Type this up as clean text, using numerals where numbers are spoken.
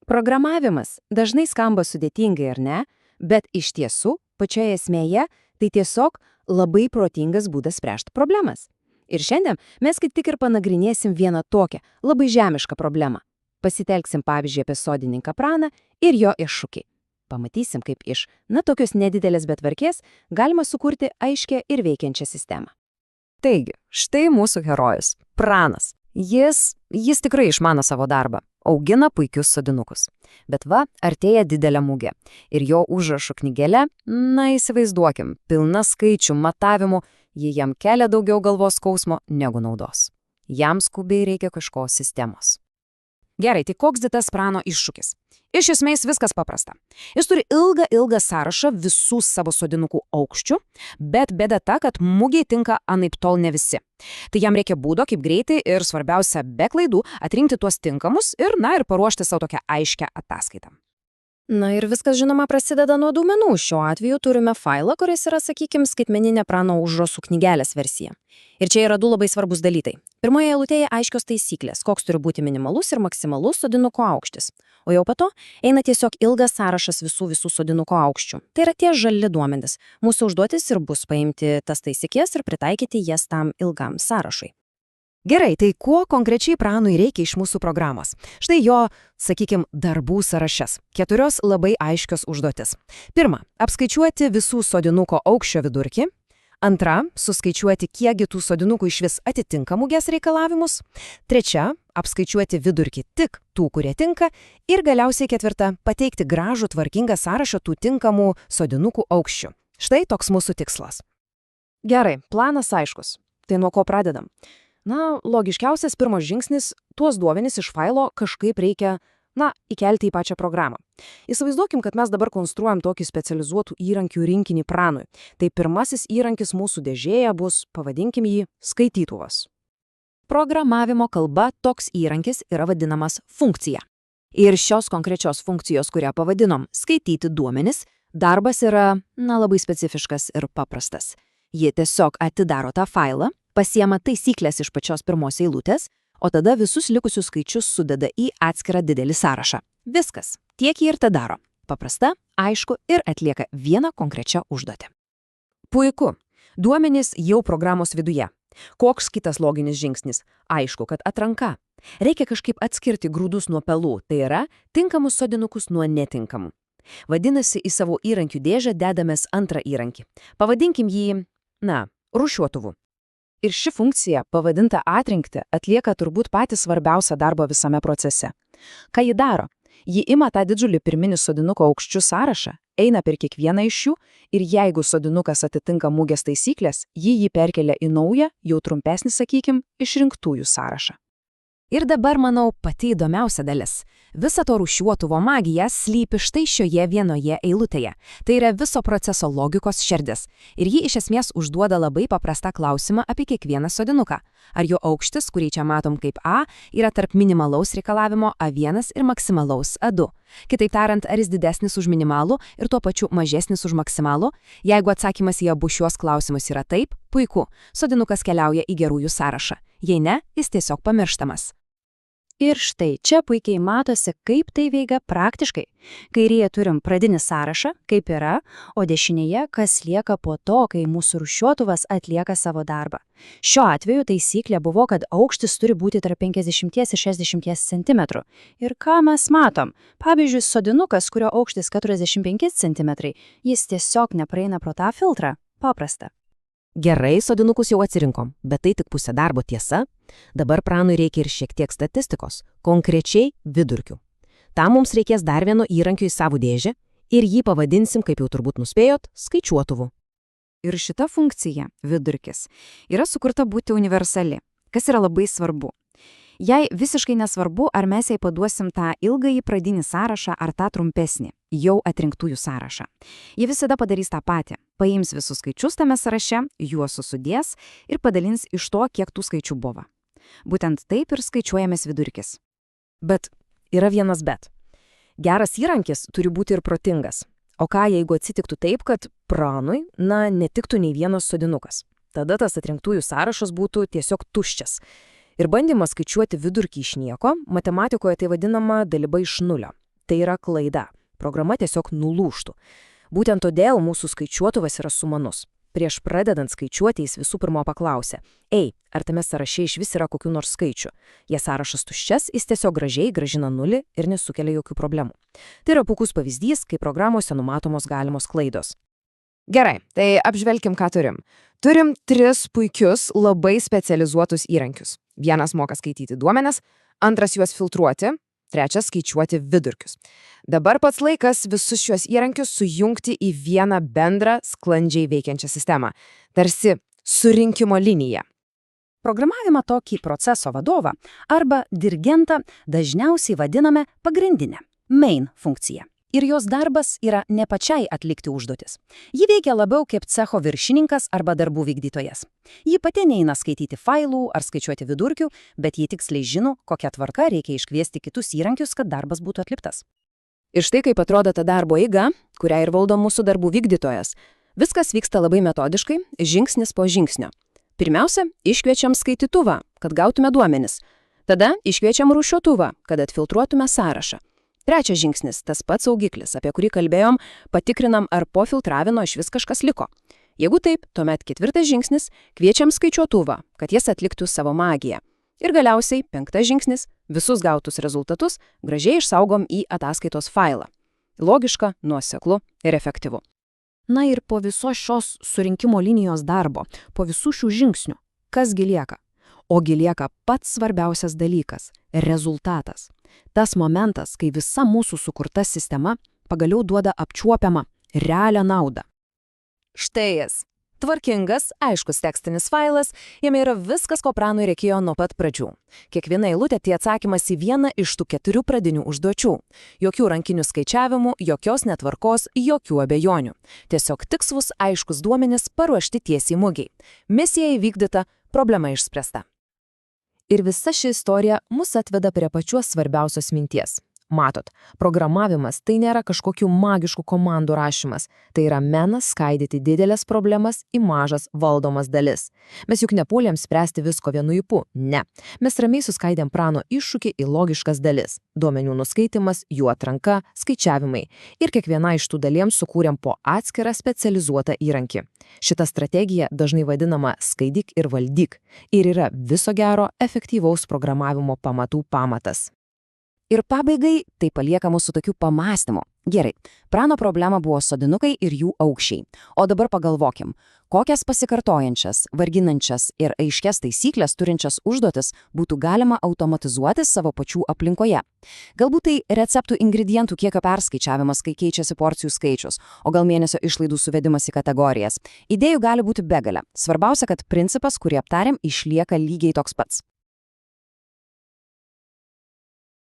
Programavimas dažnai skamba sudėtingai, ar ne? Bet iš tiesų, pačioje esmėje, tai tiesiog labai protingas būdas spręsti problemas. Ir šiandien mes kaip tik ir panagrinėsim vieną tokią, labai žemišką problemą. Pasitelksim pavyzdžiui apie sodininką Praną ir jo iššūkį. Pamatysim, kaip iš, tokios nedidelės betvarkės galima sukurti aiškę ir veikiančią sistemą. Taigi, štai mūsų herojus – Pranas. Jis tikrai išmano savo darbą, augina puikius sodinukus. Bet va, artėja didelė mugė. Ir jo užrašų knygelė, įsivaizduokim, pilna skaičių, matavimų, jie jam kelia daugiau galvos skausmo negu naudos. Jam skubiai reikia kažko sistemos. Gerai, tai koks tas Prano iššūkis? Iš esmės viskas paprasta. Jis turi ilgą sąrašą visų savo sodinukų aukščių, bet bėda ta, kad mugiai tinka anaiptol ne visi. Tai jam reikia būdo, kaip greitai ir svarbiausia, be klaidų atrinkti tuos tinkamus ir paruošti savo tokią aiškę ataskaitą. Ir viskas, žinoma, prasideda nuo duomenų. Šiuo atveju turime failą, kuris yra, sakykime, skaitmeninė Prano užrašų knygelės versija. Ir čia yra du labai svarbus dalykai. Pirmoje eilutėje aiškios taisyklės, koks turi būti minimalus ir maksimalus sodinuko aukštis. O jau po to eina tiesiog ilgas sąrašas visų sodinuko aukščių. Tai yra tie žali duomenys. Mūsų užduotis ir bus paimti tas taisyklės ir pritaikyti jas tam ilgam sąrašui. Gerai, tai kuo konkrečiai Pranui reikia iš mūsų programos? Štai jo, sakykime, darbų sąrašas. 4 labai aiškios užduotis. 1. Apskaičiuoti visų sodinuko aukščio vidurkį. 2. Suskaičiuoti, kiekgi tų sodinukų iš vis atitinka mugės reikalavimus. 3. Apskaičiuoti vidurkį tik tų, kurie tinka. Ir galiausiai 4. Pateikti gražų tvarkingą sąrašą tų tinkamų sodinukų aukščių. Štai toks mūsų tikslas. Gerai, planas aiškus. Tai nuo ko pradedam? Logiškiausias pirmas žingsnis – tuos duomenis iš failo kažkaip reikia, įkelti į pačią programą. Įsivaizduokim, kad mes dabar konstruojam tokį specializuotų įrankių rinkinį Pranui. Tai pirmasis įrankis mūsų dėžėje bus, pavadinkim jį, skaitytuvas. Programavimo kalba toks įrankis yra vadinamas funkcija. Ir šios konkrečios funkcijos, kurią pavadinom skaityti duomenis, darbas yra, labai specifiškas ir paprastas. Ji tiesiog atidaro tą failą, pasiema taisyklės iš pačios pirmos eilutės, o tada visus likusius skaičius sudeda į atskirą didelį sąrašą. Viskas. Tiek ji ir tą daro. Paprasta, aišku ir atlieka vieną konkrečią užduotį. Puiku. Duomenys jau programos viduje. Koks kitas loginis žingsnis? Aišku, kad atranka. Reikia kažkaip atskirti grūdus nuo pelų, tai yra tinkamus sodinukus nuo netinkamų. Vadinasi, į savo įrankių dėžę dedamės antrą įrankį. Pavadinkim jį, rūšiuotuvu. Ir ši funkcija, pavadinta atrinkti, atlieka turbūt patį svarbiausią darbą visame procese. Ką ji daro? Ji ima tą didžiulį pirminį sodinuko aukščių sąrašą, eina per kiekvieną iš jų ir jeigu sodinukas atitinka mugės taisyklės, ji jį perkelia į naują, jau trumpesnį, sakykim, išrinktųjų sąrašą. Ir dabar, manau, pati įdomiausia dalis. Visa to rūšiuotuvo magija slypi štai šioje vienoje eilutėje. Tai yra viso proceso logikos šerdis. Ir ji iš esmės užduoda labai paprastą klausimą apie kiekvieną sodinuką. Ar jo aukštis, kurį čia matom kaip A, yra tarp minimalaus reikalavimo A1 ir maksimalaus A2. Kitaip tariant, ar jis didesnis už minimalų ir tuo pačiu mažesnis už maksimalų? Jeigu atsakymas į abu šiuos klausimus yra taip, puiku, sodinukas keliauja į gerųjų sąrašą. Jei ne, jis tiesiog pamirštamas. Ir štai čia puikiai matosi, kaip tai veikia praktiškai. Kairėje turim pradinį sąrašą, kaip yra, o dešinėje, kas lieka po to, kai mūsų rūšiuotuvas atlieka savo darbą. Šiuo atveju taisyklė buvo, kad aukštis turi būti tarp 50 ir 60 cm. Ir ką mes matom? Pavyzdžiui, sodinukas, kurio aukštis 45 cm, jis tiesiog nepraeina pro tą filtrą. Paprasta. Gerai, sodinukus jau atsirinkom, bet tai tik pusė darbo, tiesa. Dabar Pranui reikia ir šiek tiek statistikos, konkrečiai vidurkių. Tam mums reikės dar vieno įrankio į savo dėžę ir jį pavadinsim, kaip jau turbūt nuspėjot, skaičiuotuvu. Ir šita funkcija, vidurkis, yra sukurta būti universali, kas yra labai svarbu. Jai visiškai nesvarbu, ar mes jai paduosim tą ilgąjį pradinį sąrašą ar tą trumpesnį, jau atrinktųjų sąrašą. Ji visada padarys tą patį. Paims visus skaičius tame sąraše, juos susudės ir padalins iš to, kiek tų skaičių buvo. Būtent taip ir skaičiuojamas vidurkis. Bet yra vienas bet. Geras įrankis turi būti ir protingas. O ką, jeigu atsitiktų taip, kad Pranui, netiktų nei vienas sodinukas? Tada tas atrinktųjų sąrašas būtų tiesiog tuščias. Ir bandymas skaičiuoti vidurkį iš nieko, matematikoje tai vadinama dalyba iš nulio. Tai yra klaida. Programa tiesiog nulūžtų. Būtent todėl mūsų skaičiuotuvas yra sumanus. Prieš pradedant skaičiuoti jis visų pirma paklausė: Ei, ar tame sąraše iš vis yra kokių nors skaičių? Jei sąrašas tuščias, jis tiesiog gražiai grąžina nulį ir nesukelia jokių problemų. Tai yra puikus pavyzdys, kai programuose numatomos galimos klaidos. Gerai, tai apžvelkim, ką turim. Turim 3 puikius, labai specializuotus įrankius. Vienas moka skaityti duomenis, antras juos filtruoti, trečias skaičiuoti vidurkius. Dabar pats laikas visus šiuos įrankius sujungti į vieną bendrą, sklandžiai veikiančią sistemą. Tarsi surinkimo liniją. Programavimą tokį proceso vadovą arba dirigentą dažniausiai vadiname pagrindinę, main funkciją. Ir jos darbas yra ne pačiai atlikti užduotis. Ji veikia labiau kaip cecho viršininkas arba darbų vykdytojas. Ji pati neina skaityti failų ar skaičiuoti vidurkių, bet ji tiksliai žino, kokią tvarką reikia iškviesti kitus įrankius, kad darbas būtų atliktas. Ir štai kaip atrodo ta darbo eiga, kurią ir valdo mūsų darbų vykdytojas. Viskas vyksta labai metodiškai, žingsnis po žingsnio. Pirmiausia, iškviečiam skaitytuvą, kad gautume duomenis. Tada iškviečiam rūšiuotuvą, kad atfiltruotume sąrašą. Trečias žingsnis, tas pats saugiklis, apie kurį kalbėjom, patikrinam, ar po filtravimo iš vis kažkas liko. Jeigu taip, tuomet 4 žingsnis, kviečiam skaičiuotuvą, kad jis atliktų savo magiją. Ir galiausiai 5 žingsnis, visus gautus rezultatus gražiai išsaugom į ataskaitos failą. Logiška, nuoseklu ir efektyvu. Na ir po visos šios surinkimo linijos darbo, po visų šių žingsnių, kasgi lieka? Ogi lieka pats svarbiausias dalykas – rezultatas. Tas momentas, kai visa mūsų sukurta sistema pagaliau duoda apčiuopiamą, realią naudą. Štai jis. Tvarkingas, aiškus tekstinis failas, jame yra viskas, ko pranui reikėjo nuo pat pradžių. Kiekviena eilutė tai atsakymas į vieną iš tų 4 pradinių užduočių. Jokių rankinių skaičiavimų, jokios netvarkos, jokių abejonių. Tiesiog tikslus, aiškus duomenys paruošti tiesiai mugiai. Misija įvykdyta, problema išspręsta. Ir visa ši istorija mus atveda prie pačios svarbiausios minties. Matot, programavimas tai nėra kažkokių magiškų komandų rašymas, tai yra menas skaidyti didelės problemas į mažas valdomas dalis. Mes juk nepuolėm spręsti visko vienu ypu, ne. Mes ramiai suskaidėm prano iššūkį į logiškas dalis. Duomenių nuskaitimas, jų atranka, skaičiavimai. Ir kiekviena iš tų daliems sukūrėm po atskirą specializuotą įrankį. Šita strategija dažnai vadinama skaidyk ir valdyk ir yra viso gero efektyvaus programavimo pamatų pamatas. Ir pabaigai tai palieka mūsų tokių pamąstymų. Gerai, prano problema buvo sodinukai ir jų aukščiai. O dabar pagalvokim, kokias pasikartojančias, varginančias ir aiškias taisyklės turinčias užduotis būtų galima automatizuoti savo pačių aplinkoje. Galbūt tai receptų ingredientų kiekio perskaičiavimas, kai keičiasi porcijų skaičius, o gal mėnesio išlaidų suvedimas į kategorijas. Idėjų gali būti begalė. Svarbiausia, kad principas, kurį aptarėm, išlieka lygiai toks pats.